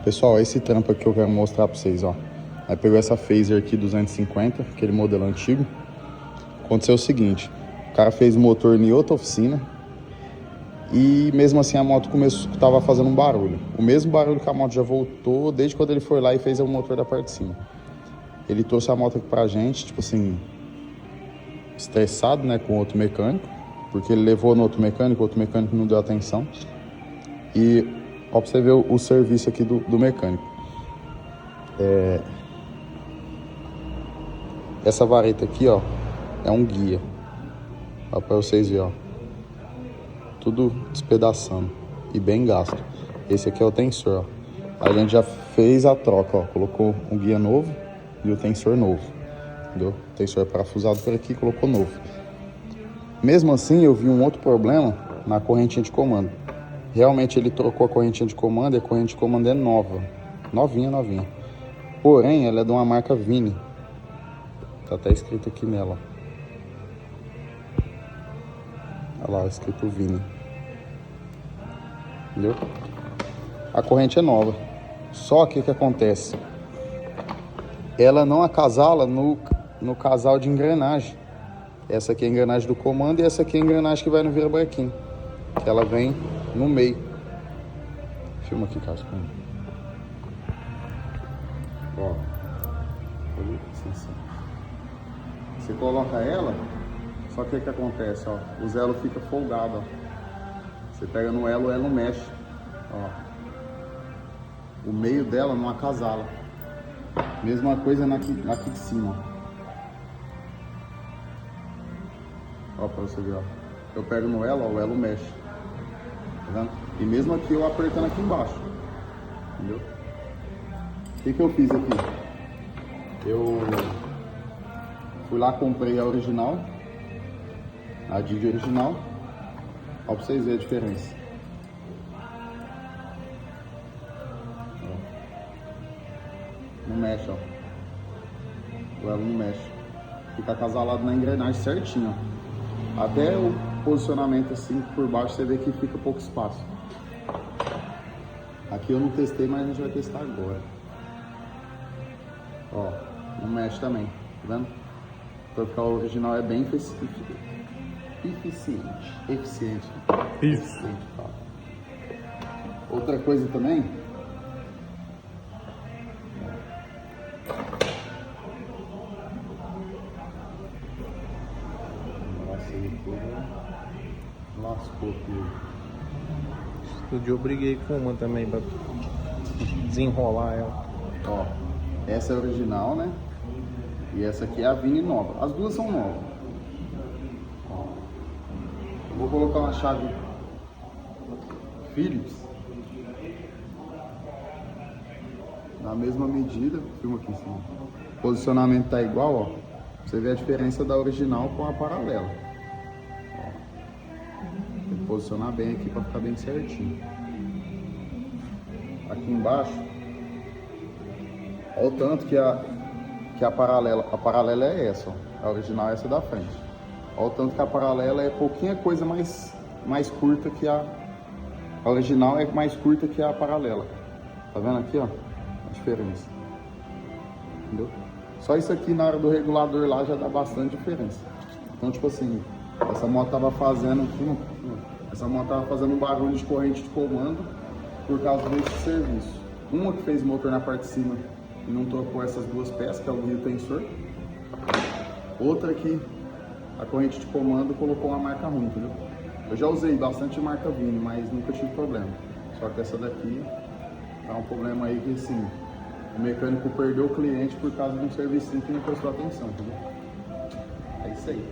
Pessoal, esse trampo aqui eu quero mostrar pra vocês, ó. Aí pegou essa Phaser aqui 250, aquele modelo antigo. Aconteceu o seguinte, o cara fez o motor em outra oficina e mesmo assim a moto tava fazendo um barulho. O mesmo barulho que a moto já voltou desde quando ele foi lá e fez o motor da parte de cima. Ele trouxe a moto aqui pra gente, tipo assim, estressado, né, com outro mecânico, porque ele levou no outro mecânico, o outro mecânico não deu atenção. E ó, pra você ver o serviço aqui do mecânico. Essa vareta aqui, ó, é um guia. Ó, pra vocês verem, ó. Tudo despedaçando e bem gasto. Esse aqui é o tensor, ó. A gente já fez a troca, ó. Colocou um guia novo e o tensor novo. Entendeu? O tensor é parafusado por aqui, colocou novo. Mesmo assim, eu vi um outro problema na correntinha de comando. Realmente ele trocou a correntinha de comando e a corrente de comando é nova. Novinha. Porém, ela é de uma marca Vini. Tá até escrito aqui nela. Olha lá, escrito Vini. Entendeu? A corrente é nova. Só que o que acontece? Ela não acasala no casal de engrenagem. Essa aqui é a engrenagem do comando e essa aqui é a engrenagem que vai no virabrequim. Que ela vem no meio. Filma aqui, Carlos. Ó. Você coloca ela, só que o que acontece, ó? Os elos ficam folgados, ó. Você pega no elo, o elo mexe, ó. O meio dela não acasala. Mesma coisa aqui de cima, ó. Ó, pra você ver, ó. Eu pego no elo, ó, o elo mexe. Tá vendo? E mesmo aqui eu apertando aqui embaixo. Entendeu? O que eu fiz aqui? Eu fui lá, comprei a original, a Digi original. Ó, pra vocês verem a diferença. Ó. Não mexe, ó. O elo não mexe. Fica acasalado na engrenagem certinho, ó. Até o posicionamento assim por baixo você vê que fica pouco espaço. Aqui eu não testei, mas a gente vai testar agora. Ó, não mexe também, tá vendo? Porque a original é bem eficiente. Tá. Outra coisa também. Nossa, ele lascou tudo. Outro dia eu briguei com uma também pra desenrolar ela. Ó, essa é a original, né? E essa aqui é a Vini nova. As duas são novas. Ó. Eu vou colocar uma chave Phillips na mesma medida. Filma aqui em cima. O posicionamento tá igual, ó. Você vê a diferença da original com a paralela. Ó. Tem que posicionar bem aqui para ficar bem certinho. Aqui embaixo, olha o tanto que a paralela é essa, ó. A original é essa da frente. Olha o tanto que a paralela é pouquinha coisa mais curta que a original, é mais curta que a paralela. Tá vendo aqui, ó, a diferença? Entendeu? Só isso aqui na hora do regulador lá já dá bastante diferença. Então, tipo assim, essa moto tava fazendo um barulho de corrente de comando por causa desse serviço. Uma que fez o motor na parte de cima e não trocou essas duas peças, que é o guia e o tensor. Outra que a corrente de comando colocou uma marca ruim, entendeu? Eu já usei bastante marca Vini, mas nunca tive problema. Só que essa daqui tá um problema aí que assim, o mecânico perdeu o cliente por causa de um serviço que não prestou atenção, entendeu? É isso aí.